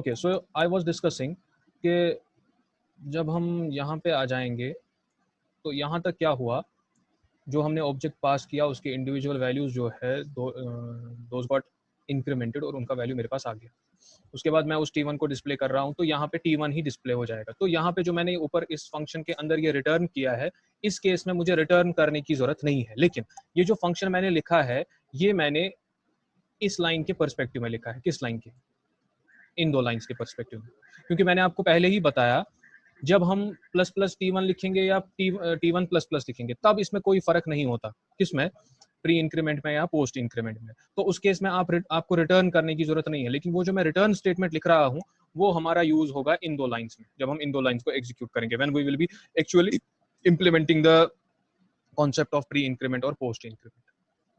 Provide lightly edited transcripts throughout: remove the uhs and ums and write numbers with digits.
Okay, so I was discussing कि जब हम यहाँ पे आ जाएंगे तो यहाँ तक क्या हुआ, जो हमने ऑब्जेक्ट पास किया उसके इंडिविजुअल वैल्यूज जो है दोज गॉट इंक्रीमेंटेड और उनका वैल्यू मेरे पास आ गया। उसके बाद मैं उस T1 को डिस्प्ले कर रहा हूँ तो यहाँ पे T1 ही डिस्प्ले हो जाएगा। तो यहाँ पे जो मैंने ऊपर इस फंक्शन के अंदर ये रिटर्न किया है, इस केस में मुझे रिटर्न करने की जरूरत नहीं है, लेकिन ये जो फंक्शन मैंने लिखा है ये मैंने इस लाइन के पर्सपेक्टिव में लिखा है। किस लाइन के? इन दो लाइंस के पर्सपेक्टिव में, क्योंकि मैंने आपको पहले ही बताया जब हम प्लस प्लस T1 लिखेंगे या T1 प्लस प्लस लिखेंगे तब इसमें कोई फर्क नहीं होता, किसमें? प्री इंक्रीमेंट में या पोस्ट इंक्रीमेंट में। तो उस केस में आपको रिटर्न करने की जरूरत नहीं है, लेकिन वो जो मैं रिटर्न स्टेटमेंट लिख रहा हूँ वो हमारा यूज होगा इन दो लाइंस में, जब हम इन दो लाइंस को एग्जीक्यूट करेंगे, when we will be actually implementing the concept of pre increment और पोस्ट इंक्रीमेंट।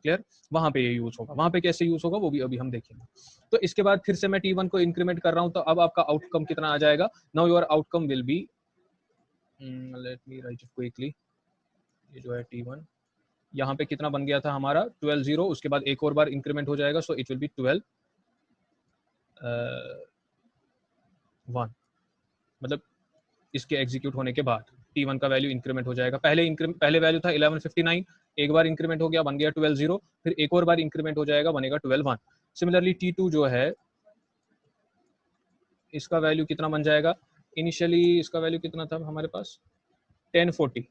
क्लियर? वहां पे ये यूज होगा। वहां पे कैसे यूज होगा वो भी अभी हम देखेंगे। तो इसके बाद फिर से मैं T1 को इंक्रीमेंट कर रहा हूं, तो अब आपका आउटकम कितना आ जाएगा? Now your outcome will be, let me right it quickly, ये जो है T1 यहाँ पे कितना बन गया था हमारा 12 0, उसके बाद एक और बार इंक्रीमेंट हो जाएगा, सो इट विल बी 12 1, मतलब इसके एग्जीक्यूट होने के बाद T1 का वैल्यू इंक्रीमेंट हो जाएगा। पहले वैल्यू था 1159, एक बार इंक्रीमेंट हो गया बन गया 12 0, फिर एक और बार इंक्रीमेंट हो जाएगा बनेगा 12 1। सिमिलरली T2 जो है इसका वैल्यू कितना बन जाएगा? इनिशियली इसका वैल्यू कितना था हमारे पास? 1040।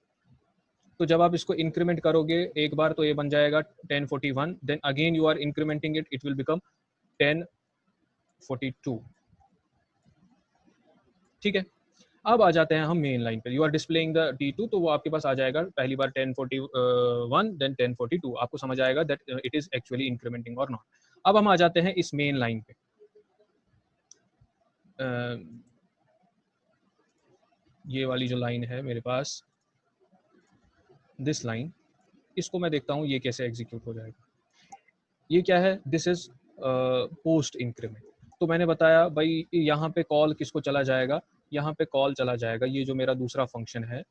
तो जब आप इसको इंक्रीमेंट करोगे एक बार तो ये बन जाएगा 1041, then again you are incrementing it, it will become 1042। ठीक है, अब आ जाते हैं हम मेन लाइन पे। You are displaying the T2, तो वो आपके पास आ जाएगा पहली बार 1041 देन 1042, आपको समझ आएगा that it is actually incriminating और नॉट। अब हम आ जाते हैं इस मेन लाइन पे। ये वाली जो लाइन है मेरे पास, दिस लाइन, इसको मैं देखता हूँ ये कैसे एग्जीक्यूट हो जाएगा। ये क्या है? This is post increment. तो मैंने बताया भाई यहाँ पे कॉल किसको चला जाएगा? यहाँ पे कॉल चला जाएगा, ये जो मेरा दूसरा फंक्शन है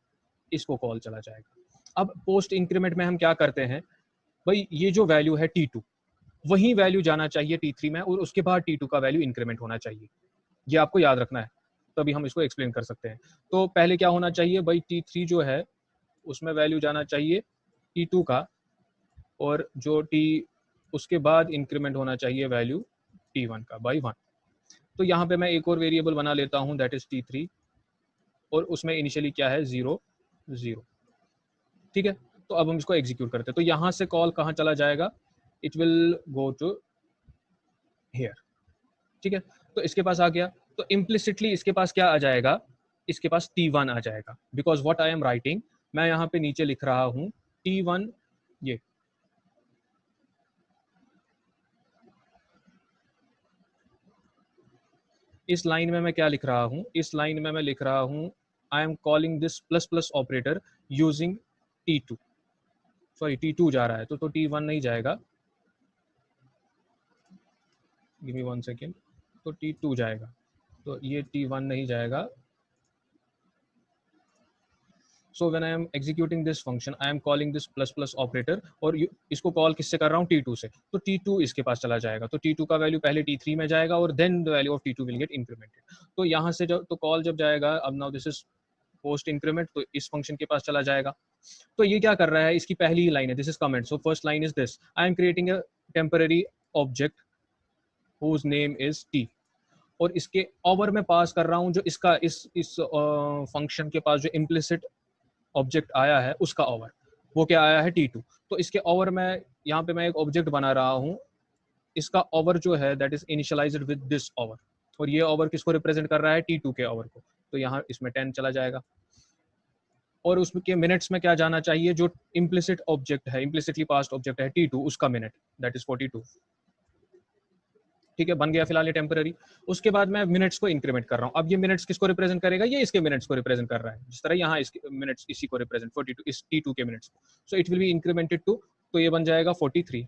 इसको कॉल चला जाएगा। अब पोस्ट इंक्रीमेंट में हम क्या करते हैं भाई, ये जो वैल्यू है T2 वही वैल्यू जाना चाहिए T3 में, और उसके बाद T2 का वैल्यू इंक्रीमेंट होना चाहिए। ये आपको याद रखना है, तभी हम इसको एक्सप्लेन कर सकते हैं। तो पहले क्या होना चाहिए भाई, T3 जो है उसमें वैल्यू जाना चाहिए T2 का, और जो उसके बाद इंक्रीमेंट होना चाहिए वैल्यू T1 का बाई 1। तो यहाँ पे मैं एक और वेरिएबल बना लेता हूँ दैट इज T3, और उसमें इनिशियली क्या है 0 0। ठीक है, तो अब हम इसको एग्जीक्यूट करते हैं। तो यहाँ से कॉल कहाँ चला जाएगा? It will go to here. ठीक है, तो इसके पास आ गया, तो इम्प्लिसिटली इसके पास क्या आ जाएगा? इसके पास T1 आ जाएगा, because what I am writing, मैं यहाँ पे नीचे लिख रहा हूँ T1, ये इस लाइन में मैं क्या लिख रहा हूँ? इस लाइन में मैं लिख रहा हूँ I am calling this plus plus operator using T2, sorry T2 जा रहा है तो T1 नहीं जाएगा, गिव मी 1 सेकेंड, तो T2 जाएगा, तो ये T1 नहीं जाएगा। So when I am executing this function I am calling this plus plus operator, और इसको कॉल किससे कर रहा हूँ? T2 से, तो T2 इसके पास चला जाएगा, तो T2 का वैल्यू पहले T3 में जाएगा और then the value of T2 will get incremented. तो यहाँ से जब तो कॉल जब जाएगा, अब now this is post increment, तो इस फंक्शन के पास चला जाएगा। तो ये क्या कर रहा है? इसकी पहली ही लाइन है, this is comment, so first line is this, I am creating a temporary object whose name is T, और इसके ओवर में पास कर रहा हूँ जो इसका इस फंक्शन के पास जो इम्प्लिसिट ऑब्जेक्ट आया है उसका ओवर, वो क्या आया है? T2। तो इसके ओवर में यहाँ पे मैं एक ऑब्जेक्ट बना रहा हूँ, इसका ओवर जो है that is initialised with this over, और ये ओवर किसको रिप्रेजेंट कर रहा है? T2 के ओवर को, तो यहाँ इसमें 10 चला जाएगा। और उसके मिनट्स में क्या जाना चाहिए? जो इम्प्लिसिट ऑब्जेक्ट है, इम्प्लिसिटली पास्ट ऑब्जेक्ट है T2, उसका मिनट दैट इज 42। ठीक है, बन गया फिलहाल ये टेम्पररी। उसके बाद मैं मिनट्स को इंक्रीमेंट कर रहा हूँ। अब ये मिनट्स किसको रिप्रेजेंट करेगा? ये इसके मिनट्स को रिप्रेजेंट कर रहा है, जिस तरह यहाँ इसके मिनट्स इसी को रिप्रेजेंट 42, इस T2 के minutes. So it will be incremented to, तो ये बन जाएगा 43,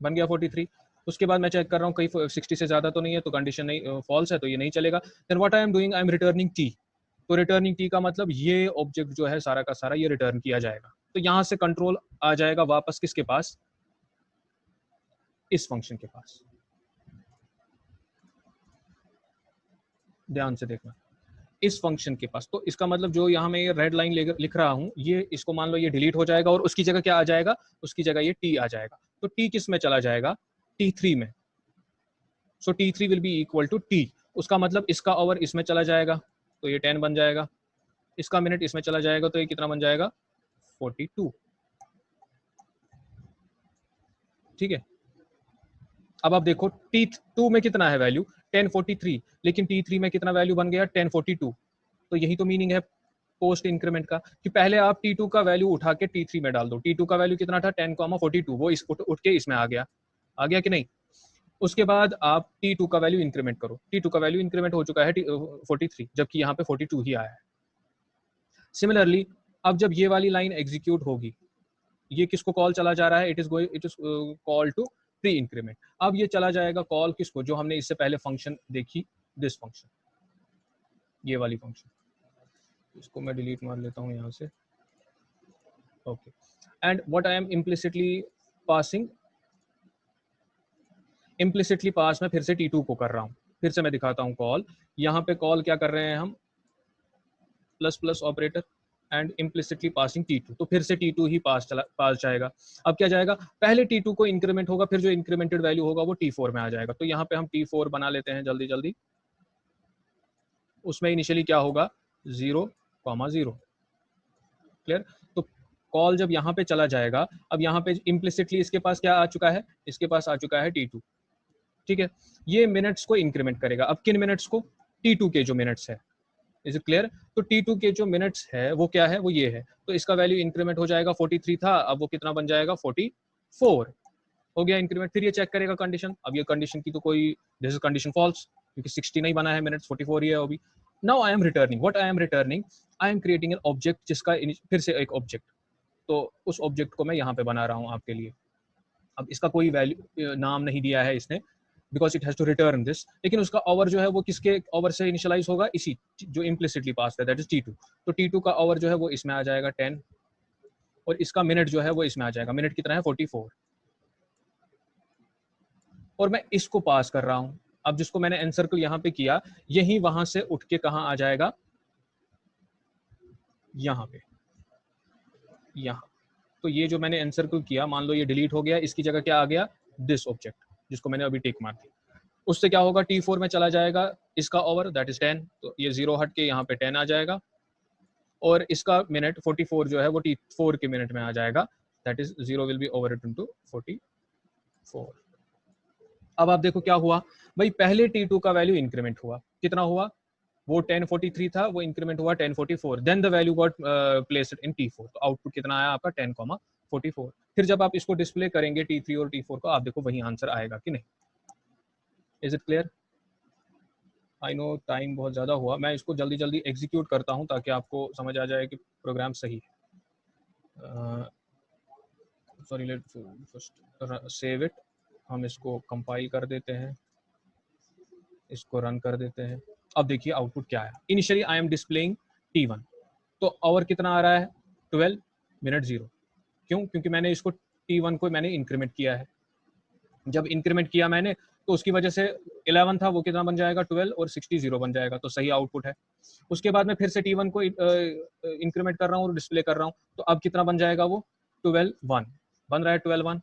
बन गया 43। उसके बाद मैं चेक कर रहा हूँ कहीं 60 से ज्यादा तो नहीं है, तो कंडीशन नहीं फॉल्स है, तो ये नहीं चलेगा। Then what I am doing, I am returning T। तो रिटर्निंग T का मतलब ये ऑब्जेक्ट जो है सारा का सारा ये रिटर्न किया जाएगा। तो यहाँ से कंट्रोल आ जाएगा वापस किसके पास? इस फंक्शन के पास। ध्यान से देखना, इस फंक्शन के पास, तो इसका मतलब जो यहाँ मैं ये रेड लाइन लिख रहा हूँ, ये इसको मान लो ये डिलीट हो जाएगा और उसकी जगह क्या आ जाएगा, उसकी जगह ये t आ जाएगा। तो t किस में चला जाएगा, t3 में। So t3 will be equal to t, उसका मतलब इसका ओवर इसमें चला जाएगा तो ये 10 बन जाएगा, इसका मिनट इसमें चला जाएगा तो ये कितना बन जाएगा, 42। ठीक है, अब आप देखो t2 में कितना है वैल्यू, 1043, लेकिन t3 में कितना वैल्यू बन गया, 1042। तो यही तो मीनिंग है पोस्ट इंक्रीमेंट का, कि पहले आप t2 का वैल्यू उठा के t3 में डाल दो। t2 का वैल्यू कितना था, 10,42, वो इस उठ के इसमें आ गया कि नहीं। उसके बाद आप t2 का वैल्यू इंक्रीमेंट करो, t2 का वैल्यू इंक्रीमेंट हो चुका है 43, जबकि यहाँ पे 42 ही आया है। सिमिलरली अब जब ये वाली लाइन एग्जीक्यूट होगी, ये किसको कॉल चला जा रहा है, it is call to pre increment. अब ये चला जाएगा कॉल किसको, जो हमने इससे पहले फंक्शन देखी, दिस फंक्शन, ये वाली फंक्शन, इसको मैं डिलीट मार लेता हूँ यहाँ से। Okay, and what I am implicitly passing, implicitly pass मैं फिर से t2 को कर रहा हूँ, फिर से मैं दिखाता हूँ कॉल। यहाँ पे कॉल क्या कर रहे हैं हम, plus plus operator and implicitly passing t2, तो फिर से t2 ही पास जाएगा। अब क्या जाएगा, पहले t2 को इंक्रीमेंट होगा, फिर जो इंक्रीमेंटेड वैल्यू होगा वो t4 में आ जाएगा। तो यहाँ पे हम t4 बना लेते हैं जल्दी जल्दी। उसमें इनिशियली क्या होगा, 0,0, क्लियर। तो कॉल जब यहाँ पे चला जाएगा, अब यहाँ पे इम्प्लिसिटली इसके पास क्या आ चुका है, इसके पास आ चुका है t2। ठीक है, ये मिनट्स को इंक्रीमेंट करेगा। अब किन मिनट्स को, t2 के जो मिनट्स है, इज इट क्लियर। तो t2 के जो मिनट्स है वो क्या है, वो ये है। तो इसका वैल्यू इंक्रीमेंट हो जाएगा, 43 था, अब वो कितना बन जाएगा, 44 हो गया इंक्रीमेंट। फिर ये चेक करेगा कंडीशन, अब ये कंडीशन की तो कोई, दिस इज कंडीशन फॉल्स, क्योंकि 60 नहीं बना है मिनट्स, 44 ही है अभी। Now I am returning, what I am returning, I am creating an object, जिसका फिर से एक ऑब्जेक्ट, तो उस ऑब्जेक्ट को मैं यहाँ पे बना रहा हूँ आपके लिए। अब इसका कोई वैल्यू नाम नहीं दिया है इसने, because it has to return this, लेकिन उसका ओवर जो है वो किसके ओवर से इनिशियलाइज होगा, इसी जो इम्प्लिसिटली पास है, दैट इज t2। तो t2 का ओवर जो है वो इसमें आ जाएगा 10, और इसका मिनट जो है वो इसमें आ जाएगा, मिनट कितना है, 44, और मैं इसको पास कर रहा हूं। अब जिसको मैंने एनसर्कल यहाँ पे किया, यही वहां से उठ के कहाँ आ जाएगा, यहाँ पे, यहाँ। तो ये जो मैंने एनसर्कल किया, मान लो ये डिलीट हो गया, इसकी जगह क्या आ गया, दिस ऑब्जेक्ट, जिसको मैंने अभी टिक मार दी। उससे क्या होगा, t4 में चला जाएगा इसका ओवर, दैट इज 10, तो ये 0 हट के यहाँ पे 10 आ जाएगा, और इसका मिनट 44 जो है वो t4 के मिनट में आ जाएगा, that is 0 will be overwritten to 44। अब आप देखो क्या हुआ भाई, पहले t2 का वैल्यू इंक्रीमेंट हुआ, कितना हुआ, वो 1043 था, वो इंक्रीमेंट हुआ 1044, then the value got placed in t4, तो आउटपुट कितना आया आपका, 10,44। फिर जब आप इसको डिस्प्ले करेंगे t3 और t4 को, आप देखो वही आंसर आएगा कि नहीं। Is it clear. I know time बहुत ज़्यादा हुआ, मैं इसको जल्दी जल्दी एग्जीक्यूट करता हूँ ताकि आपको समझ आ जाए कि प्रोग्राम सही है। Sorry, let first save it, हम इसको कंपाइल कर देते हैं, इसको रन कर देते हैं। अब देखिए आउटपुट क्या है, initially I am displaying t1, तो आवर कितना आ रहा है, 12 मिनट 0, क्यों, क्योंकि मैंने इसको t1 को मैंने इंक्रीमेंट किया है। जब इंक्रीमेंट किया मैंने, तो उसकी वजह से 11 था, वो कितना बन जाएगा, 12, और 60 0 बन जाएगा, तो सही आउटपुट है। उसके बाद मैं फिर से t1 को इंक्रीमेंट कर रहा हूँ और डिस्प्ले कर रहा हूँ, तो अब कितना बन जाएगा, वो 12 1 बन रहा है, 12 1।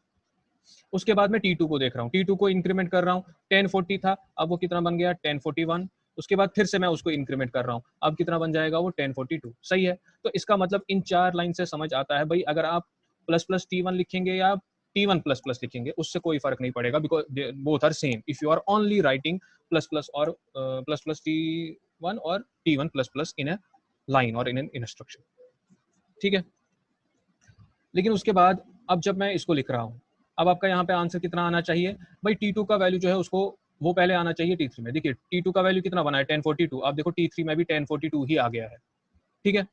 उसके बाद मैं t2 को देख रहा हूँ, t2 को इंक्रीमेंट कर रहा हूँ, 1040 था, अब वो कितना बन गया, 1041। उसके बाद फिर से मैं उसको इंक्रीमेंट कर रहा हूँ, अब कितना बन जाएगा, वो 1042। सही है। तो इसका मतलब इन 4 लाइन से समझ आता है भाई, अगर आप प्लस प्लस t1 लिखेंगे या t1 प्लस प्लस लिखेंगे, उससे कोई फर्क नहीं पड़ेगा, because both are same if you are only writing plus plus और प्लस प्लस t1 और t1 plus plus in a line और इन एन इंस्ट्रक्शन। ठीक है, लेकिन उसके बाद अब जब मैं इसको लिख रहा हूँ, अब आपका यहाँ पे आंसर कितना आना चाहिए भाई, t2 का वैल्यू जो है उसको वो पहले आना चाहिए t3 में। देखिए t2 का वैल्यू कितना बना है, 1042, आप देखो t3 में भी 1042 ही आ गया है। ठीक है,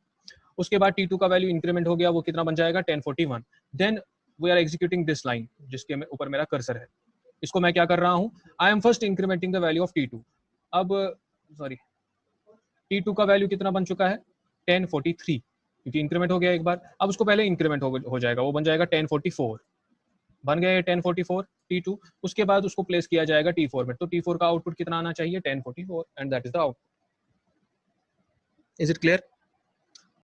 उसके बाद t2 का वैल्यू इंक्रीमेंट हो गया, वो कितना बन जाएगा, 1041। Then we are executing this line, जिसके ऊपर मेरा कर्सर है, इसको मैं क्या कर रहा हूँ, I am first incrementing the value of t2। अब सॉरी, t2 का वैल्यू कितना बन चुका है, 1043, क्योंकि इंक्रीमेंट हो गया एक बार। अब उसको पहले इंक्रीमेंट हो जाएगा, वो बन जाएगा 1044, बन गया 1044 t2। उसके बाद उसको प्लेस किया जाएगा t4 में, तो t4 का आउटपुट कितना आना चाहिए, 1044, and that is the output. Is it clear?